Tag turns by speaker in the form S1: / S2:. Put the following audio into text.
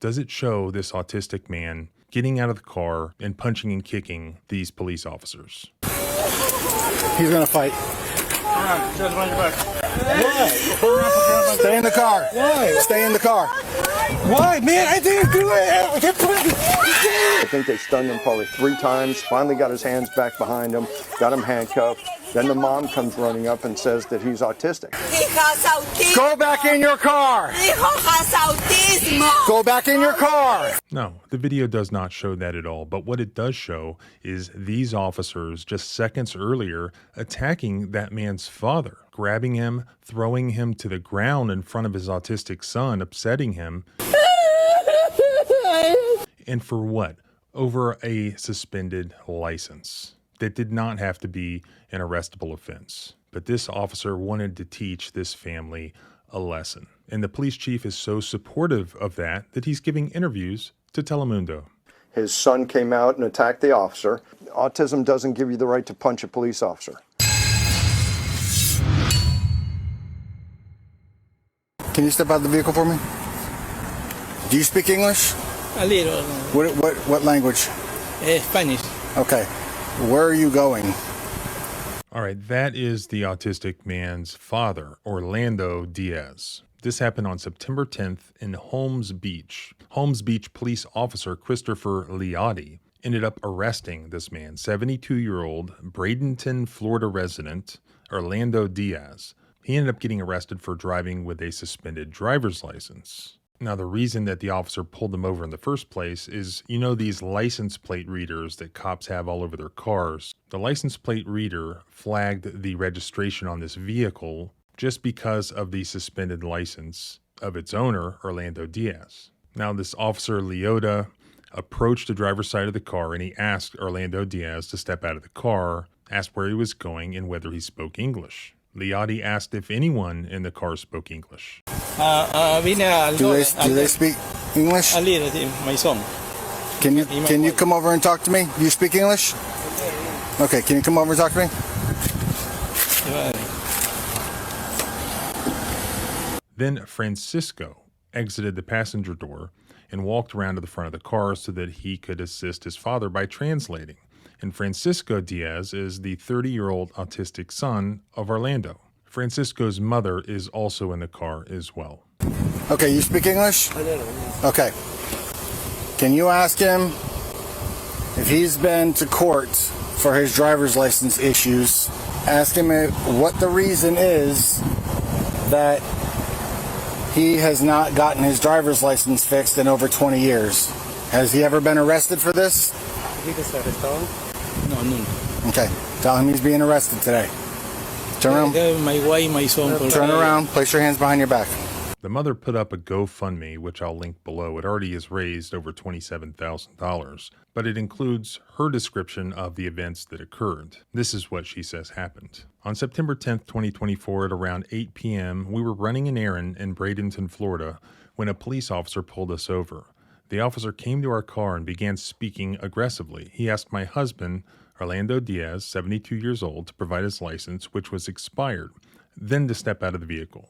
S1: Does it show this autistic man getting out of the car and punching and kicking these police officers?
S2: He's gonna fight. Why? Stay in the car. Why? Stay in the car. Why, man? I didn't do it.
S3: I think they stunned him probably 3 times, finally got his hands back behind him, got him handcuffed. Then the mom comes running up and says that he's autistic.
S4: He has autism.
S2: Go back in your car.
S4: He has autism.
S2: Go back in your car.
S1: No, the video does not show that at all. But what it does show is these officers just seconds earlier attacking that man's father, grabbing him, throwing him to the ground in front of his autistic son, upsetting him. And for what? Over a suspended license. That did not have to be an arrestable offense. But this officer wanted to teach this family a lesson. And the police chief is so supportive of that he's giving interviews to Telemundo.
S3: His son came out and attacked the officer. Autism doesn't give you the right to punch a police officer.
S2: Can you step out of the vehicle for me? Do you speak English?
S5: A little.
S2: What language?
S5: Spanish.
S2: Okay. Where are you going?
S1: All right, that is the autistic man's father, Orlando Diaz. This happened on September 10th in Holmes Beach. Holmes Beach police officer Christopher Liotti ended up arresting this man, 72-year-old Bradenton, Florida resident, Orlando Diaz. He ended up getting arrested for driving with a suspended driver's license. Now, the reason that the officer pulled him over in the first place is, you know, these license plate readers that cops have all over their cars. The license plate reader flagged the registration on this vehicle just because of the suspended license of its owner, Orlando Diaz. Now, this officer, Liotta, approached the driver's side of the car and he asked Orlando Diaz to step out of the car, asked where he was going and whether he spoke English. Liotti asked if anyone in the car spoke English.
S2: Do they speak English?
S5: A little, my son.
S2: Can you come over and talk to me? Do you speak English? Okay, can you come over and talk to me?
S1: Then Francisco exited the passenger door and walked around to the front of the car so that he could assist his father by translating. And Francisco Diaz is the 30-year-old autistic son of Orlando. Francisco's mother is also in the car as well.
S2: Okay, you speak English? Okay. Can you ask him if he's been to court for his driver's license issues? Ask him what the reason is that he has not gotten his driver's license fixed in over 20 years. Has he ever been arrested for this?
S5: No, nunca.
S2: Okay. Tell him he's being arrested today. Turn around.
S5: My wife, my son.
S2: Turn around. Place your hands behind your back.
S1: The mother put up a GoFundMe, which I'll link below. It already has raised over $27,000, but it includes her description of the events that occurred. This is what she says happened. On September 10th, 2024, at around 8 p.m., we were running an errand in Bradenton, Florida, when a police officer pulled us over. The officer came to our car and began speaking aggressively. He asked my husband, Orlando Diaz, 72 years old, to provide his license, which was expired, then to step out of the vehicle.